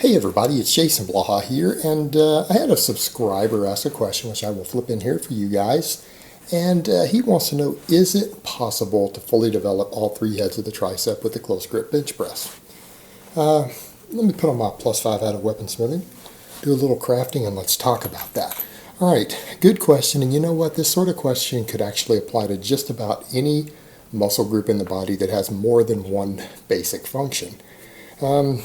Hey everybody, it's Jason Blaha here, and I had a subscriber ask a question which I will flip in here for you guys, and he wants to know, is it possible to fully develop all three heads of the tricep with the close grip bench press? Let me put on my +5 out of weaponsmithing, do a little crafting, and let's talk about that. Alright, good question, and you know what, this sort of question could actually apply to just about any muscle group in the body that has more than one basic function.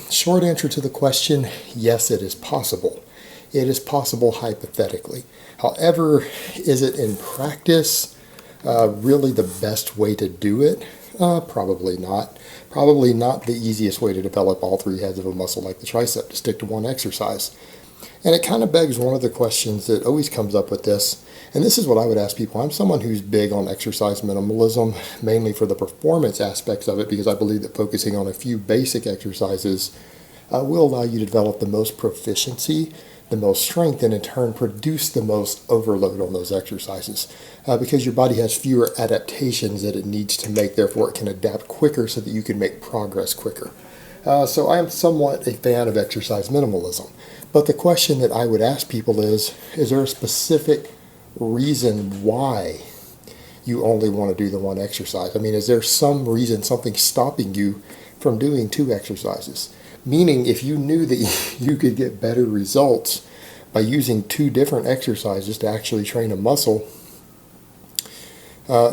Short answer to the question, yes, it is possible. It is possible hypothetically. However, is it in practice really the best way to do it? Probably not. Probably not the easiest way to develop all three heads of a muscle like the tricep, to stick to one exercise. And it kind of begs one of the questions that always comes up with this, and this is what I would ask people. I'm someone who's big on exercise minimalism, mainly for the performance aspects of it, because I believe that focusing on a few basic exercises will allow you to develop the most proficiency, the most strength, and in turn produce the most overload on those exercises. Because your body has fewer adaptations that it needs to make, therefore it can adapt quicker so that you can make progress quicker. So I am somewhat a fan of exercise minimalism. But the question that I would ask people is there a specific reason why you only want to do the one exercise? I mean, is there some reason, something stopping you from doing two exercises? Meaning, if you knew that you could get better results by using two different exercises to actually train a muscle,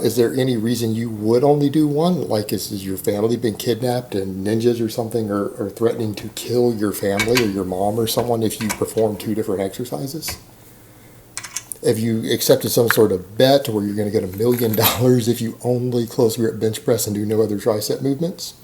is there any reason you would only do one? Like, has your family been kidnapped and ninjas or something or threatening to kill your family or your mom or someone if you perform two different exercises? Have you accepted some sort of bet where you're going to get $1 million if you only close grip bench press and do no other tricep movements?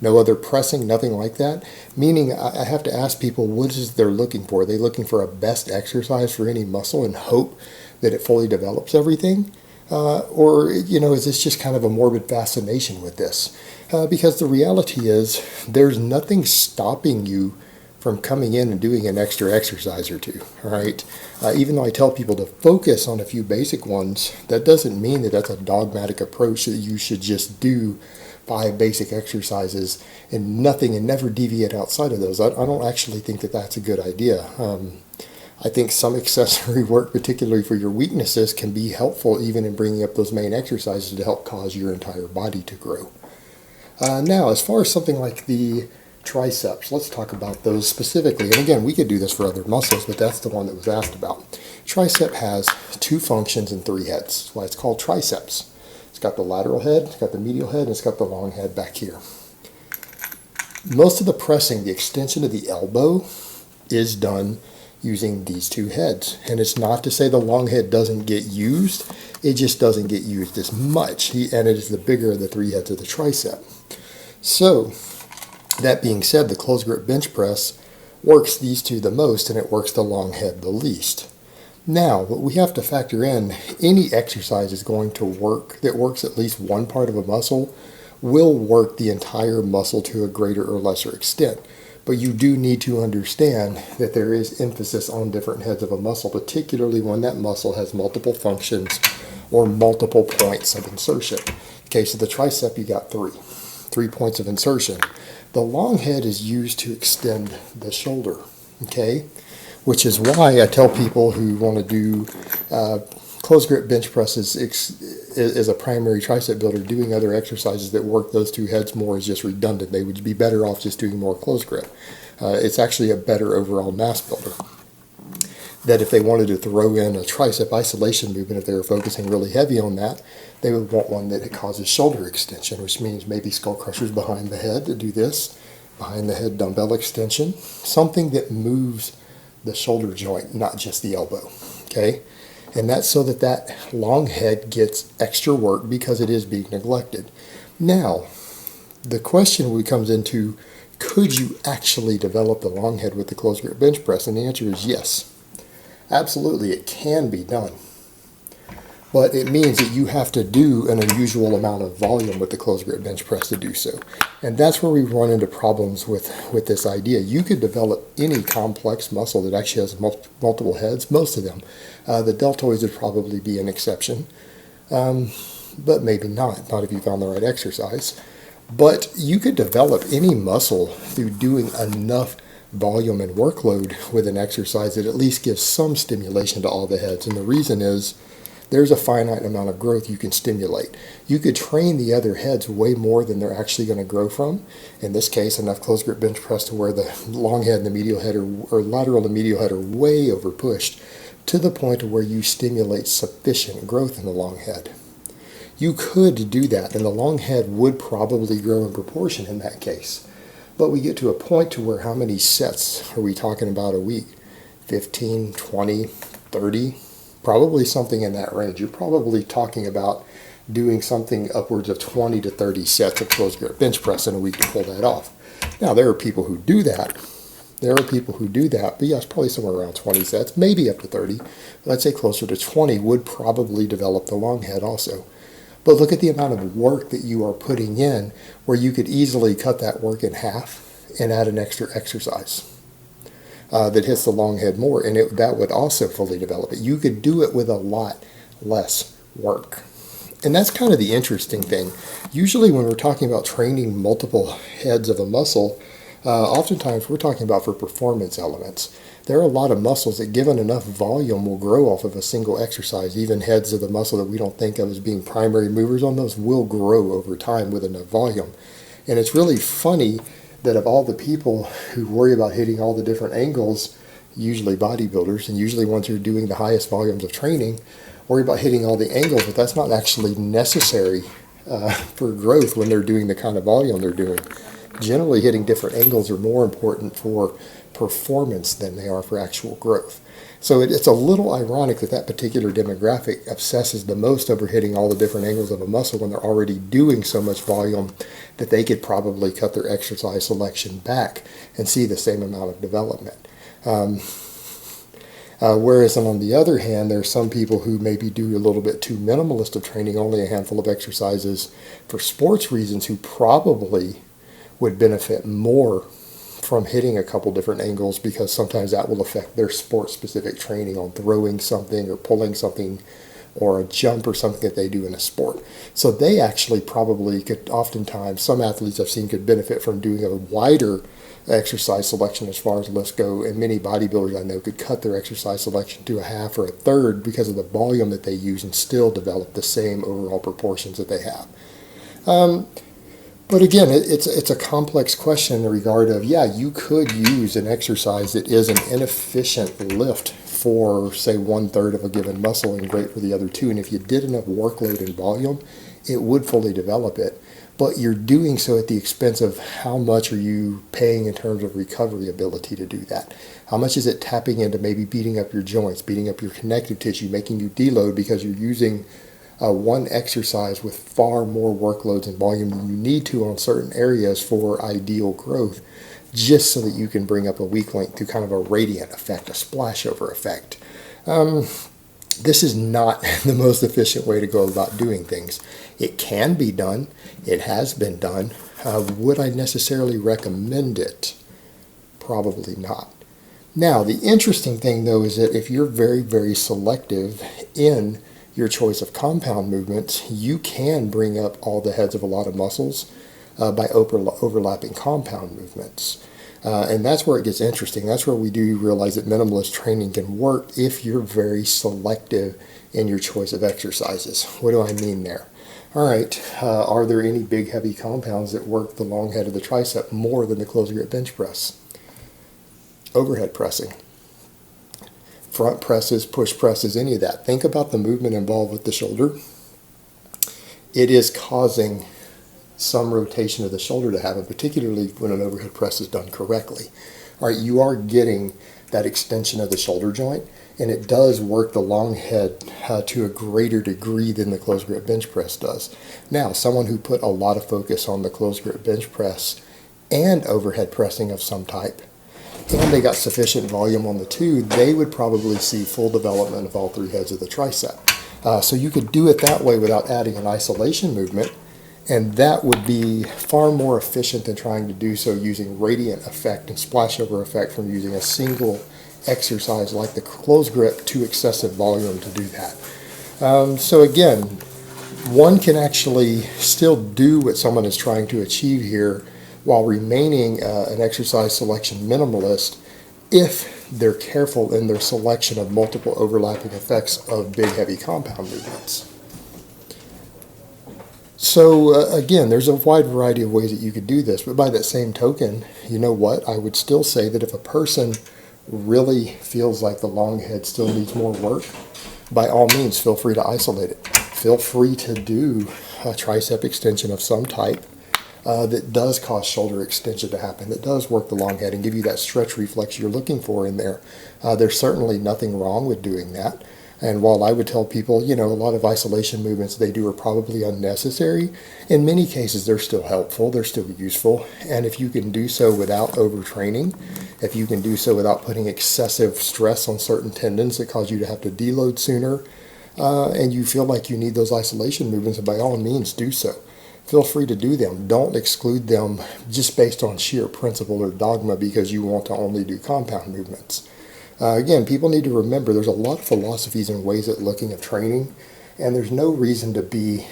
No other pressing, nothing like that? Meaning, I have to ask people, what is it they're looking for? Are they looking for a best exercise for any muscle and hope that it fully develops everything? Or, is this just kind of a morbid fascination with this? Because the reality is, there's nothing stopping you from coming in and doing an extra exercise or two, all right? Even though I tell people to focus on a few basic ones, that doesn't mean that that's a dogmatic approach that you should just do 5 basic exercises and nothing and never deviate outside of those. I don't actually think that that's a good idea. I think some accessory work, particularly for your weaknesses, can be helpful even in bringing up those main exercises to help cause your entire body to grow. Now, as far as something like the triceps, let's talk about those specifically. And again, we could do this for other muscles, but that's the one that was asked about. Tricep has 2 functions and 3 heads. That's why it's called triceps. It's got the lateral head, it's got the medial head, and it's got the long head back here. Most of the pressing, the extension of the elbow, is done using these 2 heads. And it's not to say the long head doesn't get used, it just doesn't get used as much. And it is the bigger of the 3 heads of the tricep. So, that being said, the closed grip bench press works these 2 the most, and it works the long head the least. Now, what we have to factor in, any exercise is going to work that works at least one part of a muscle will work the entire muscle to a greater or lesser extent. But you do need to understand that there is emphasis on different heads of a muscle, particularly when that muscle has multiple functions or multiple points of insertion. In the case of the tricep, you got 3 points of insertion. The long head is used to extend the shoulder, okay? Which is why I tell people who want to do closed grip bench presses as a primary tricep builder, doing other exercises that work those 2 heads more is just redundant. They would be better off just doing more closed grip. It's actually a better overall mass builder. That if they wanted to throw in a tricep isolation movement, if they were focusing really heavy on that, they would want one that causes shoulder extension, which means maybe skull crushers behind the head to do this, behind the head dumbbell extension, something that moves the shoulder joint, not just the elbow, okay? And that's so that that long head gets extra work because it is being neglected. Now, the question comes into, could you actually develop the long head with the closed grip bench press? And the answer is yes. Absolutely, it can be done. But it means that you have to do an unusual amount of volume with the closed grip bench press to do so. And that's where we run into problems with this idea. You could develop any complex muscle that actually has multiple heads, most of them. The deltoids would probably be an exception, but maybe not if you found the right exercise. But you could develop any muscle through doing enough volume and workload with an exercise that at least gives some stimulation to all the heads. And the reason is there's a finite amount of growth you can stimulate. You could train the other heads way more than they're actually going to grow from. In this case, enough closed grip bench press to where the long head and the medial head or lateral and medial head are way over pushed to the point where you stimulate sufficient growth in the long head. You could do that, and the long head would probably grow in proportion in that case. But we get to a point to where how many sets are we talking about a week? 15, 20, 30? Probably something in that range. You're probably talking about doing something upwards of 20 to 30 sets of closed grip bench press in a week to pull that off. Now, there are people who do that. But yes, probably somewhere around 20 sets, maybe up to 30. Let's say closer to 20 would probably develop the long head also. But look at the amount of work that you are putting in where you could easily cut that work in half and add an extra exercise that hits the long head more, and that would also fully develop it. You could do it with a lot less work. And that's kind of the interesting thing. Usually when we're talking about training multiple heads of a muscle, oftentimes we're talking about for performance elements. There are a lot of muscles that, given enough volume, will grow off of a single exercise. Even heads of the muscle that we don't think of as being primary movers on those will grow over time with enough volume. And it's really funny that of all the people who worry about hitting all the different angles, usually bodybuilders and usually ones who are doing the highest volumes of training, worry about hitting all the angles, but that's not actually necessary for growth when they're doing the kind of volume they're doing. Generally, hitting different angles are more important for performance than they are for actual growth. So it's a little ironic that that particular demographic obsesses the most over hitting all the different angles of a muscle when they're already doing so much volume that they could probably cut their exercise selection back and see the same amount of development. Whereas on the other hand, there are some people who maybe do a little bit too minimalist of training, only a handful of exercises for sports reasons, who probably would benefit more from hitting a couple different angles, because sometimes that will affect their sport-specific training on throwing something or pulling something or a jump or something that they do in a sport. So they actually probably could, oftentimes, some athletes I've seen could benefit from doing a wider exercise selection as far as lifts go, and many bodybuilders I know could cut their exercise selection to a half or a third because of the volume that they use and still develop the same overall proportions that they have. But again, it's a complex question in the regard of, yeah, you could use an exercise that is an inefficient lift for, say, 1/3 of a given muscle and great for the other two. And if you did enough workload and volume, it would fully develop it. But you're doing so at the expense of how much are you paying in terms of recovery ability to do that? How much is it tapping into maybe beating up your joints, beating up your connective tissue, making you deload because you're using one exercise with far more workloads and volume than you need to on certain areas for ideal growth, just so that you can bring up a weak link through kind of a radiant effect, a splashover effect. This is not the most efficient way to go about doing things. It can be done. It has been done. Would I necessarily recommend it? Probably not. Now, the interesting thing, though, is that if you're very, very selective in your choice of compound movements, you can bring up all the heads of a lot of muscles by overlapping compound movements. And that's where it gets interesting. That's where we do realize that minimalist training can work if you're very selective in your choice of exercises. What do I mean there? All right, are there any big heavy compounds that work the long head of the tricep more than the closed grip bench press? Overhead pressing. Front presses, push presses, any of that. Think about the movement involved with the shoulder. It is causing some rotation of the shoulder to happen, particularly when an overhead press is done correctly. All right, you are getting that extension of the shoulder joint, and it does work the long head to a greater degree than the closed grip bench press does. Now, someone who put a lot of focus on the closed grip bench press and overhead pressing of some type, and they got sufficient volume on the two, they would probably see full development of all three heads of the tricep. So you could do it that way without adding an isolation movement, and that would be far more efficient than trying to do so using radiant effect and splashover effect from using a single exercise like the closed grip to excessive volume to do that. So again, one can actually still do what someone is trying to achieve here while remaining an exercise selection minimalist if they're careful in their selection of multiple overlapping effects of big, heavy compound movements. So again, there's a wide variety of ways that you could do this, but by that same token, you know what? I would still say that if a person really feels like the long head still needs more work, by all means, feel free to isolate it. Feel free to do a tricep extension of some type that does cause shoulder extension to happen, that does work the long head and give you that stretch reflex you're looking for in there. There's certainly nothing wrong with doing that. And while I would tell people, a lot of isolation movements they do are probably unnecessary, in many cases they're still helpful, they're still useful. And if you can do so without overtraining, if you can do so without putting excessive stress on certain tendons that cause you to have to deload sooner, and you feel like you need those isolation movements, by all means do so. Feel free to do them. Don't exclude them just based on sheer principle or dogma because you want to only do compound movements. Again, people need to remember there's a lot of philosophies and ways at looking at training, and there's no reason to be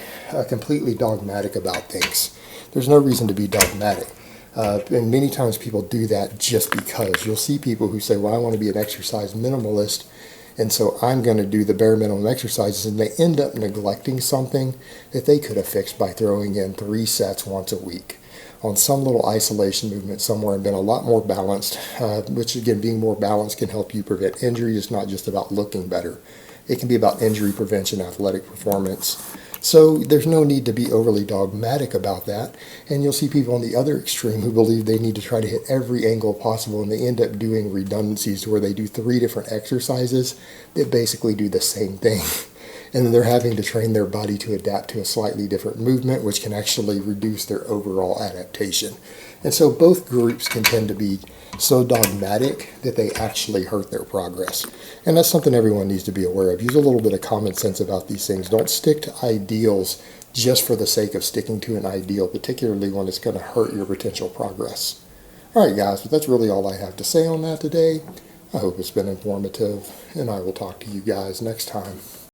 completely dogmatic about things. There's no reason to be dogmatic. And many times people do that just because. You'll see people who say, well, I want to be an exercise minimalist, and so I'm going to do the bare minimum exercises, and they end up neglecting something that they could have fixed by throwing in 3 sets once a week on some little isolation movement somewhere and been a lot more balanced, which again, being more balanced can help you prevent injury. It's not just about looking better. It can be about injury prevention, athletic performance. So there's no need to be overly dogmatic about that. And you'll see people on the other extreme who believe they need to try to hit every angle possible, and they end up doing redundancies where they do 3 different exercises that basically do the same thing. And then they're having to train their body to adapt to a slightly different movement, which can actually reduce their overall adaptation. And so both groups can tend to be so dogmatic that they actually hurt their progress. And that's something everyone needs to be aware of. Use a little bit of common sense about these things. Don't stick to ideals just for the sake of sticking to an ideal, particularly when it's going to hurt your potential progress. All right, guys, but that's really all I have to say on that today. I hope it's been informative, and I will talk to you guys next time.